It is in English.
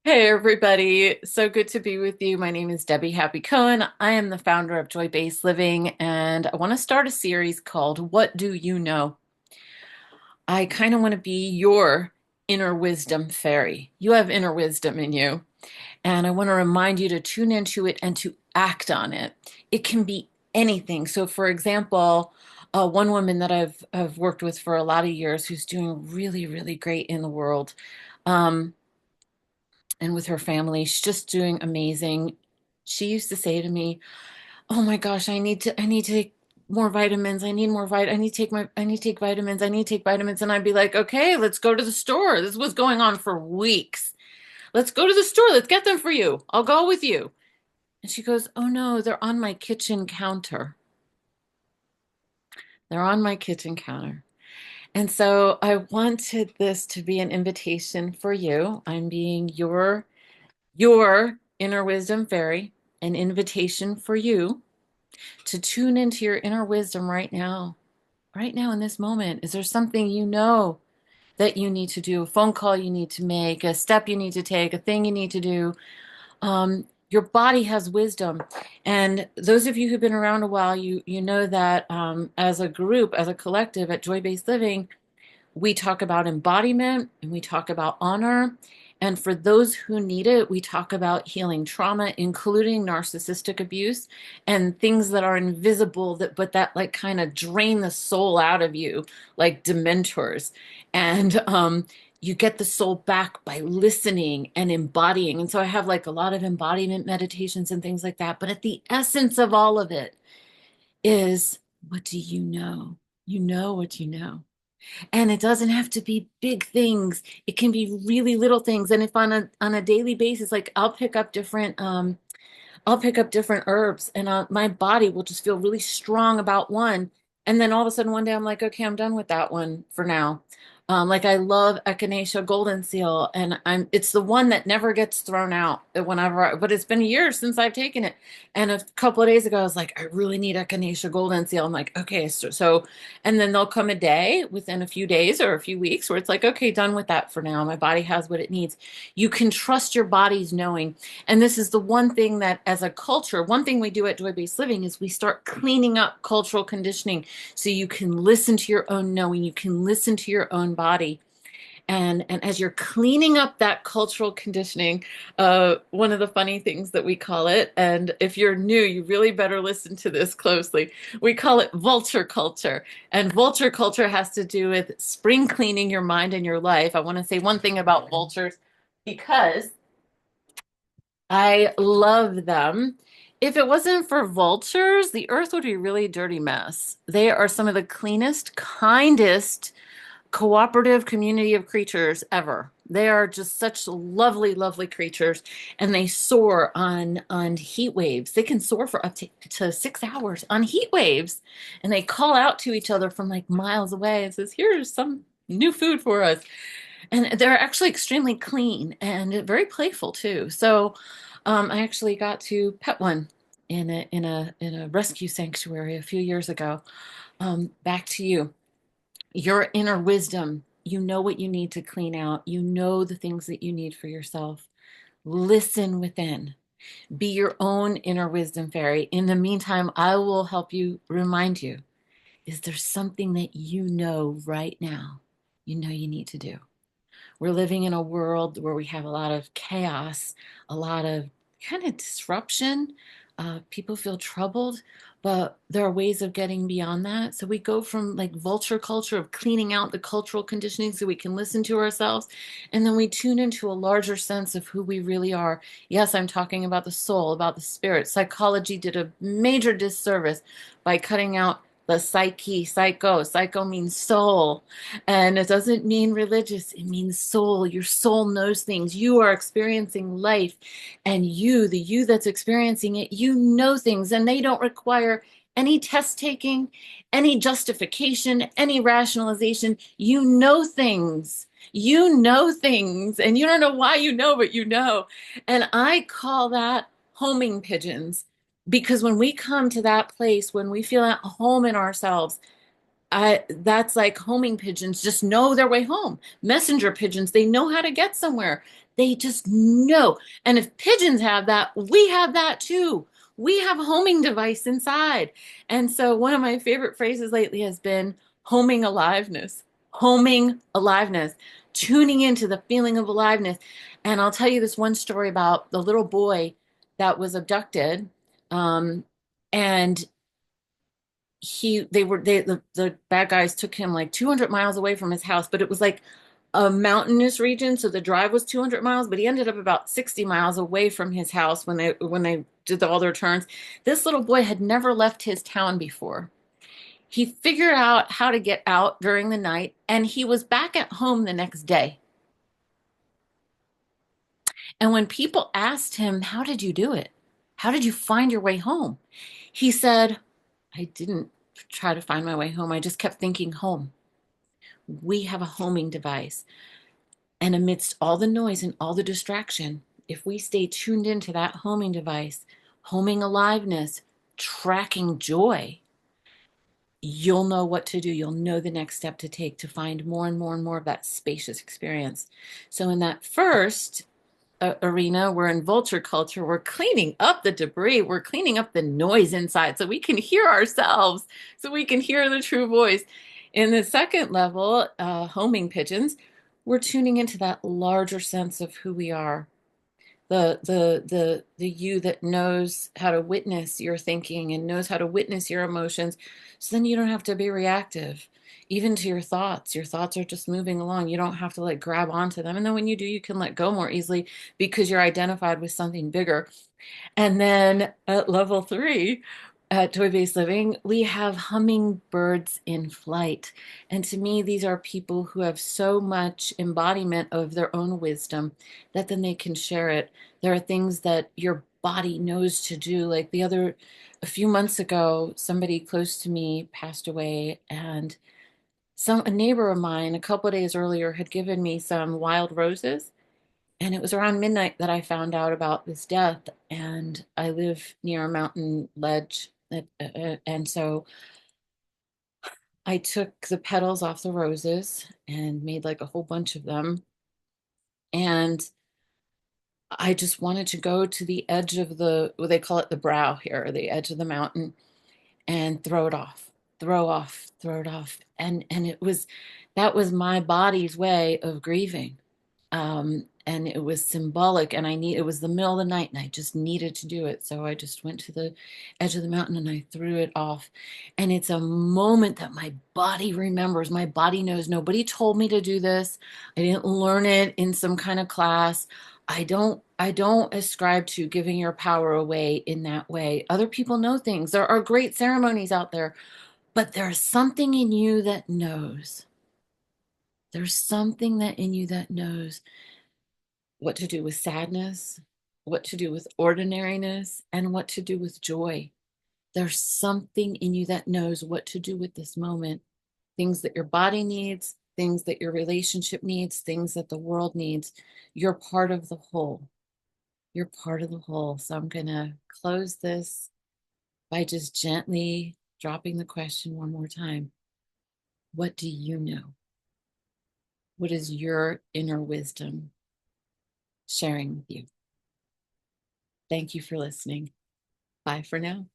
Hey everybody, so good to be with you. My name is Debbie Happy Cohen. I am the founder of Joy Based Living, and I want to start a series called What Do You Know? I kind of want to be your inner wisdom fairy. You have inner wisdom in you, and I want to remind you to tune into it and to act on it. It can be anything. So, for example, one woman that I've worked with for a lot of years who's doing really, really great in the world. Um, and with her family. She's just doing amazing. She used to say to me, "Oh my gosh, I need to take more vitamins. I need more I need to take I need to take vitamins. I need to take vitamins." And I'd be like, "Okay, let's go to the store." This was going on for weeks. "Let's go to the store. Let's get them for you. I'll go with you." And she goes, "Oh no, they're on my kitchen counter. They're on my kitchen counter." And so I wanted this to be an invitation for you. I'm being your inner wisdom fairy, an invitation for you to tune into your inner wisdom right now in this moment. Is there something you know that you need to do, a phone call you need to make, a step you need to take, a thing you need to do? Your body has wisdom. And those of you who've been around a while, you know that as a group, as a collective at Joy Based Living, we talk about embodiment and we talk about honor. And for those who need it, we talk about healing trauma, including narcissistic abuse and things that are invisible that like kind of drain the soul out of you, like dementors. And you get the soul back by listening and embodying. And so I have like a lot of embodiment meditations and things like that. But at the essence of all of it is, what do you know? You know what you know. And it doesn't have to be big things. It can be really little things. And if on a daily basis, like I'll pick up different herbs, and my body will just feel really strong about one. And then all of a sudden one day I'm like, okay, I'm done with that one for now. Like I love Echinacea Golden Seal, and it's the one that never gets thrown out but it's been years since I've taken it. And a couple of days ago, I was like, I really need Echinacea Golden Seal. I'm like, okay, and then there'll come a day within a few days or a few weeks where it's like, okay, done with that for now. My body has what it needs. You can trust your body's knowing. And this is the one thing that, as a culture, one thing we do at Joy Based Living is we start cleaning up cultural conditioning so you can listen to your own knowing, you can listen to your own body. And as you're cleaning up that cultural conditioning, one of the funny things that we call it, and if you're new, you really better listen to this closely. We call it vulture culture. And vulture culture has to do with spring cleaning your mind and your life. I want to say one thing about vultures because I love them. If it wasn't for vultures, the earth would be a really dirty mess. They are some of the cleanest, kindest, cooperative community of creatures ever. They are just such lovely, lovely creatures, and they soar on heat waves. They can soar for up to 6 hours on heat waves, and they call out to each other from like miles away and says, "Here's some new food for us." And they're actually extremely clean and very playful too. So I actually got to pet one in a rescue sanctuary a few years ago. Back to you, your inner wisdom. You know what you need to clean out. You know the things that you need for yourself. Listen within. Be your own inner wisdom fairy. In the meantime, I will help you remind you. Is there something that you know right now you know you need to do? We're living in a world where we have a lot of chaos, a lot of kind of disruption. People feel troubled, but there are ways of getting beyond that. So we go from like vulture culture of cleaning out the cultural conditioning so we can listen to ourselves. And then we tune into a larger sense of who we really are. Yes, I'm talking about the soul, about the spirit. Psychology did a major disservice by cutting out the psyche, psycho. Psycho means soul. And it doesn't mean religious, it means soul. Your soul knows things. You are experiencing life, and the you that's experiencing it, you know things, and they don't require any test taking, any justification, any rationalization. You know things. You know things, and you don't know why you know, but you know. And I call that homing pigeons because when we come to that place, when we feel at home in ourselves, That's like homing pigeons just know their way home. Messenger pigeons, they know how to get somewhere. They just know. And if pigeons have that, we have that too. We have a homing device inside. And so one of my favorite phrases lately has been homing aliveness, homing aliveness, tuning into the feeling of aliveness. And I'll tell you this one story about the little boy that was abducted. Um, and the bad guys took him like 200 miles away from his house, but it was like a mountainous region, so the drive was 200 miles, but he ended up about 60 miles away from his house when they did all their turns. This little boy had never left his town before. He figured out how to get out during the night, and he was back at home the next day. And when people asked him, "How did you do it? How did you find your way home?" He said, "I didn't try to find my way home. I just kept thinking home." We have a homing device. And amidst all the noise and all the distraction, if we stay tuned into that homing device, homing aliveness, tracking joy, you'll know what to do. You'll know the next step to take to find more and more and more of that spacious experience. So, in that first arena, we're in vulture culture. We're cleaning up the debris. We're cleaning up the noise inside so we can hear ourselves, so we can hear the true voice. In the second level, homing pigeons, we're tuning into that larger sense of who we are, the you that knows how to witness your thinking and knows how to witness your emotions, so then you don't have to be reactive even to your thoughts. Your thoughts are just moving along. You don't have to like grab onto them, and then when you do, you can let go more easily because you're identified with something bigger. And then at level 3, at Joy Based Living, we have hummingbirds in flight. And to me, these are people who have so much embodiment of their own wisdom that then they can share it. There are things that your body knows to do. Like a few months ago, somebody close to me passed away, and a neighbor of mine a couple of days earlier had given me some wild roses, and it was around midnight that I found out about this death. And I live near a mountain ledge. And so I took the petals off the roses and made like a whole bunch of them. And I just wanted to go to the edge of well, they call it the brow here, the edge of the mountain, and throw it off, throw it off. And that was my body's way of grieving. And it was symbolic, and it was the middle of the night and I just needed to do it. So I just went to the edge of the mountain and I threw it off. And it's a moment that my body remembers. My body knows nobody told me to do this. I didn't learn it in some kind of class. I don't ascribe to giving your power away in that way. Other people know things. There are great ceremonies out there, but there's something in you that knows. There's something that in you that knows what to do with sadness, what to do with ordinariness, and what to do with joy. There's something in you that knows what to do with this moment. Things that your body needs, things that your relationship needs, things that the world needs. You're part of the whole. You're part of the whole. So I'm going to close this by just gently dropping the question one more time. What do you know? What is your inner wisdom sharing with you? Thank you for listening. Bye for now.